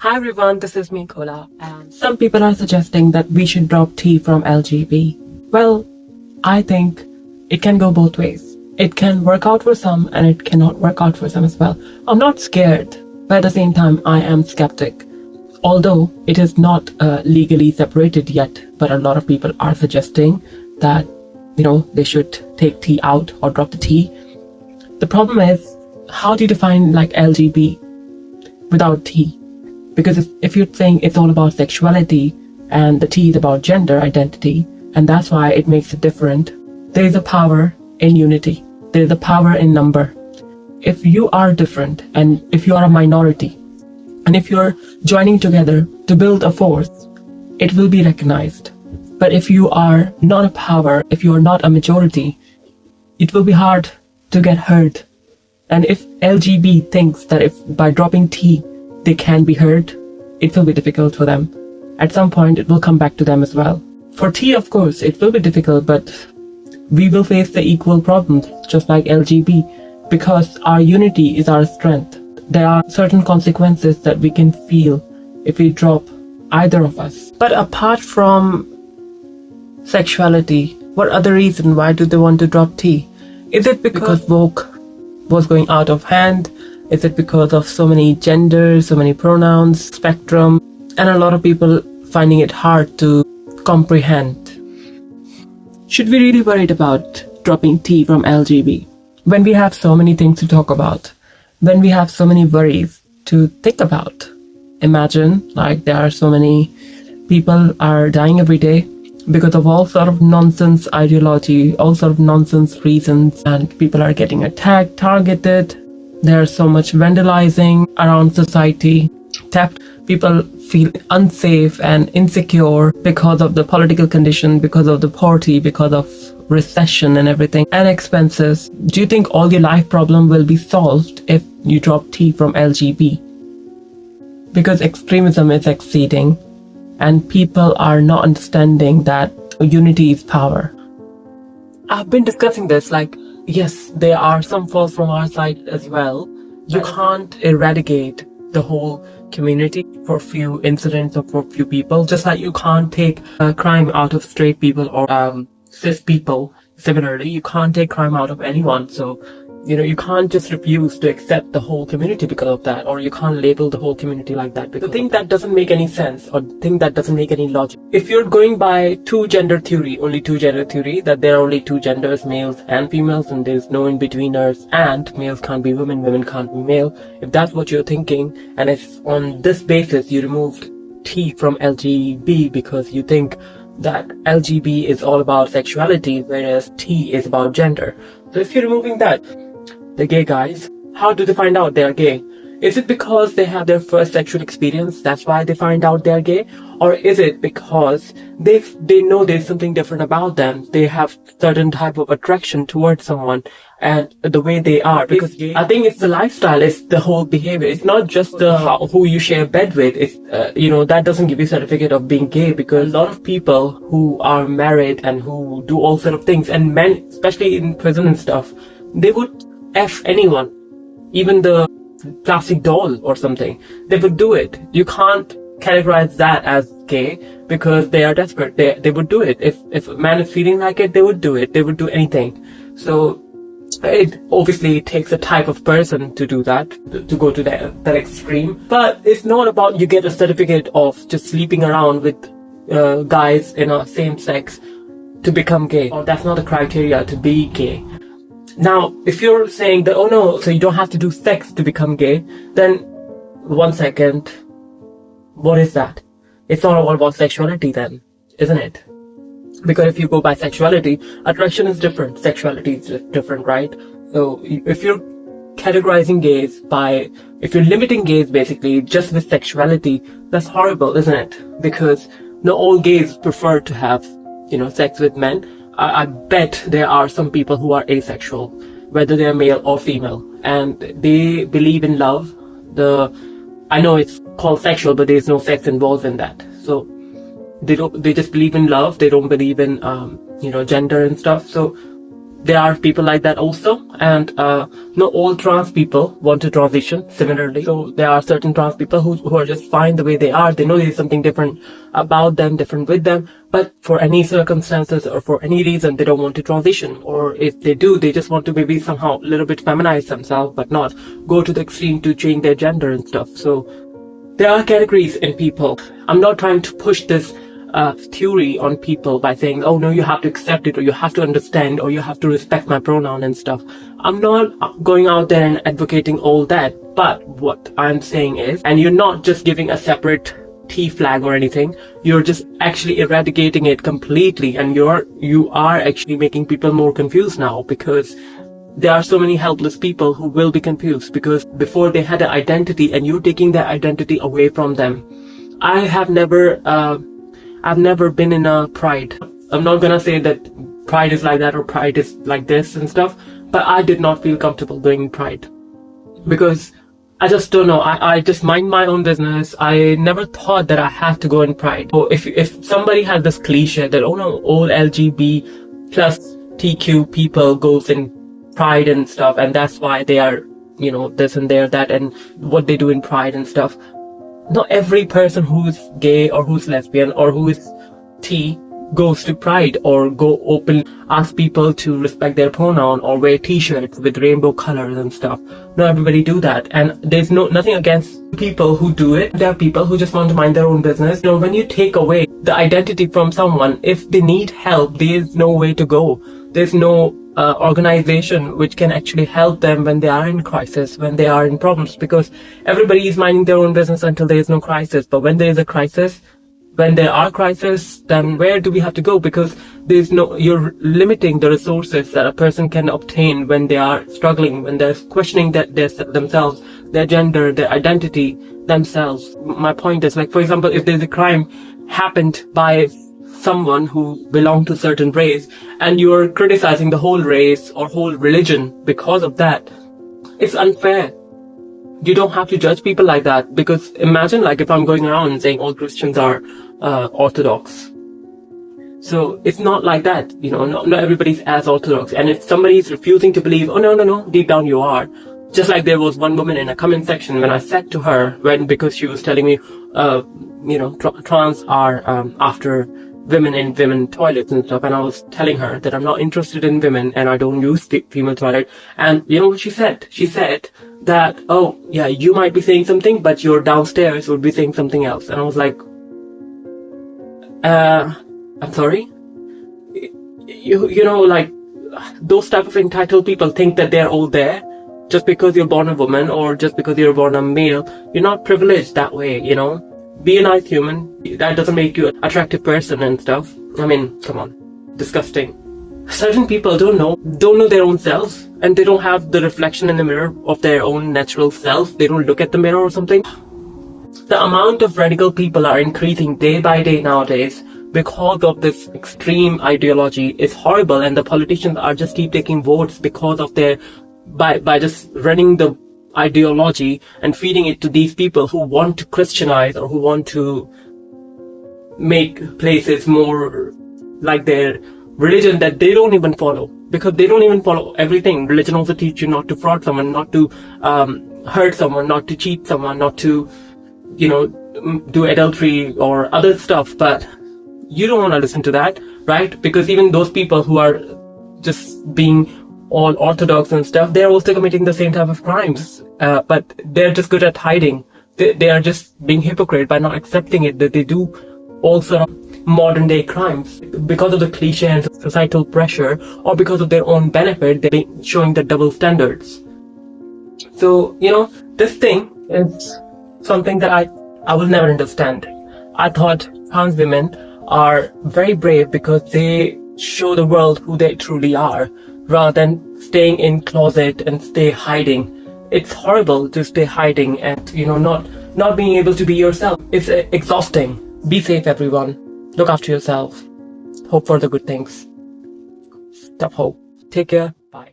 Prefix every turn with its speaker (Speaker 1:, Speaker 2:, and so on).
Speaker 1: Hi everyone, this is me, Kola, and some people are suggesting that we should drop T from LGB. Well, I think it can go both ways. It can work out for some and it cannot work out for some as well. I'm not scared, but at the same time, I am skeptic. Although it is not legally separated yet, but a lot of people are suggesting that, they should take T out or drop the T. The problem is, how do you define like LGB without T? Because if you're saying it's all about sexuality and the T is about gender identity, and that's why it makes it different, there is a power in unity. There is a power in number. If you are different and if you are a minority, and if you're joining together to build a force, it will be recognized. But if you are not a power, if you are not a majority, it will be hard to get heard. And if LGB thinks that if by dropping T, they can be heard, it will be difficult for them. At some point, it will come back to them as well. For T, of course, it will be difficult, but we will face the equal problems, just like LGB, because our unity is our strength. There are certain consequences that we can feel if we drop either of us. But apart from sexuality, what other reason why do they want to drop T? Is it because woke was going out of hand? Is it because of so many genders, so many pronouns, spectrum, and a lot of people finding it hard to comprehend? Should we really worried about dropping T from LGB when we have so many things to talk about, when we have so many worries to think about? Imagine like there are so many people are dying every day because of all sort of nonsense ideology, all sort of nonsense reasons, and people are getting attacked, targeted. There's so much vandalizing around society, theft. People feel unsafe and insecure because of the political condition, because of the poverty, because of recession and everything, and expenses. Do you think all your life problem will be solved if you drop T from LGB? Because extremism is exceeding and people are not understanding that unity is power. I've been discussing this, like, yes, there are some faults from our side as well. You can't eradicate the whole community for few incidents or for few people, just like you can't take crime out of straight people or cis people. Similarly, you can't take crime out of anyone. So, you can't just refuse to accept the whole community because of that, or you can't label the whole community like that. The thing that doesn't make any sense, or the thing that doesn't make any logic, if you're going by only two gender theory, that there are only two genders, males and females, and there's no in-betweeners, and males can't be women, women can't be male, if that's what you're thinking, and if on this basis you removed T from LGB because you think that LGB is all about sexuality, whereas T is about gender. So if you're removing that, the gay guys, how do they find out they're gay? Is it because they have their first sexual experience, that's why they find out they're gay? Or is it because they know there's something different about them? They have certain type of attraction towards someone and the way they are. Because I think it's the lifestyle, it's the whole behavior. It's not just who you share bed with. It's that doesn't give you a certificate of being gay, because a lot of people who are married and who do all sort of things, and men, especially in prison and stuff, they would F anyone, even the plastic doll or something. They would do it. You can't categorize that as gay because they are desperate. They would do it. If a man is feeling like it, they would do it. They would do anything. So it obviously takes a type of person to do that, to go to that extreme. But it's not about you get a certificate of just sleeping around with guys in a same sex to become gay. Or that's not the criteria to be gay. Now, if you're saying that, oh no, so you don't have to do sex to become gay, then 1 second, what is that? It's not all about sexuality then, isn't it? Because if you go by sexuality, attraction is different, sexuality is different, right? So if you're categorizing gays if you're limiting gays basically just with sexuality, that's horrible, isn't it? Because not all gays prefer to have, sex with men. I bet there are some people who are asexual, whether they're male or female, and they believe in love. I know it's called sexual, but there's no sex involved in that. So they just believe in love. They don't believe in, gender and stuff. So there are people like that also, and not all trans people want to transition similarly. So there are certain trans people who are just fine the way they are. They know there's something different about them, different with them, but for any circumstances or for any reason they don't want to transition, or if they do, they just want to maybe somehow a little bit feminize themselves but not go to the extreme to change their gender and stuff. So there are categories in people. I'm not trying to push this theory on people by saying, oh no, you have to accept it, or you have to understand, or you have to respect my pronoun and stuff. I'm not going out there and advocating all that, but what I'm saying is, and you're not just giving a separate T flag or anything, you're just actually eradicating it completely, and you are actually making people more confused now, because there are so many helpless people who will be confused because before they had an identity and you're taking that identity away from them. I've never been in a pride. I'm not gonna say that pride is like that or pride is like this and stuff, but I did not feel comfortable going in pride because I just don't know. I just mind my own business. I never thought that I have to go in pride. So if somebody has this cliche that, oh no, all LGBT plus TQ people goes in pride and stuff, and that's why they are, you know, this and they're that, and what they do in pride and stuff. Not every person who's gay or who's lesbian or who is T goes to pride or go open, ask people to respect their pronoun or wear t-shirts with rainbow colors and stuff. Not everybody do that, and there's nothing against people who do it. There are people who just want to mind their own business. You know, when you take away the identity from someone, if they need help, there's no way to go. There's no organization which can actually help them when they are in crisis, when they are in problems, because everybody is minding their own business until there is no crisis. But when there is a crisis, when there are crises, then where do we have to go? Because you're limiting the resources that a person can obtain when they are struggling, when they're questioning themselves, their gender, their identity, themselves. My point is, like, for example, if there's a crime happened by someone who belonged to a certain race and you're criticizing the whole race or whole religion because of that, it's unfair. You don't have to judge people like that, because imagine, like, if I'm going around and saying all Christians are orthodox. So it's not like that, you know, not everybody's as orthodox. And if somebody's refusing to believe, oh no, deep down you are. Just like there was one woman in a comment section when I said to her, because she was telling me, trans are after women in women toilets and stuff, and I was telling her that I'm not interested in women and I don't use the female toilet. And you know what she said? She said that, oh yeah, you might be saying something, but your downstairs would be saying something else. And I was like, I'm sorry? You know, like, those type of entitled people think that they're all there. Just because you're born a woman or just because you're born a male, you're not privileged that way, you know? Be a nice human. That doesn't make you an attractive person and stuff. I mean, come on. Disgusting. Certain people don't know their own selves, and they don't have the reflection in the mirror of their own natural self. They don't look at the mirror or something. The amount of radical people are increasing day by day nowadays because of this extreme ideology is horrible, and the politicians are just keep taking votes because of their by just running the ideology and feeding it to these people who want to Christianize or who want to make places more like their religion that they don't even follow, because they don't even follow everything. Religion also teaches you not to fraud someone, not to hurt someone, not to cheat someone, not to, you know, do adultery or other stuff. But you don't want to listen to that, right? Because even those people who are just being all orthodox and stuff, they're also committing the same type of crimes, but they're just good at hiding. They are just being hypocrite by not accepting it, that they do all sort of modern day crimes because of the cliche and societal pressure, or because of their own benefit. They're showing the double standards. So, you know, this thing is something that I will never understand. I thought trans women are very brave because they show the world who they truly are, rather than staying in closet and stay hiding. It's horrible to stay hiding and, you know, not being able to be yourself. It's exhausting. Be safe, everyone. Look after yourself. Hope for the good things. Stop hope. Take care. Bye.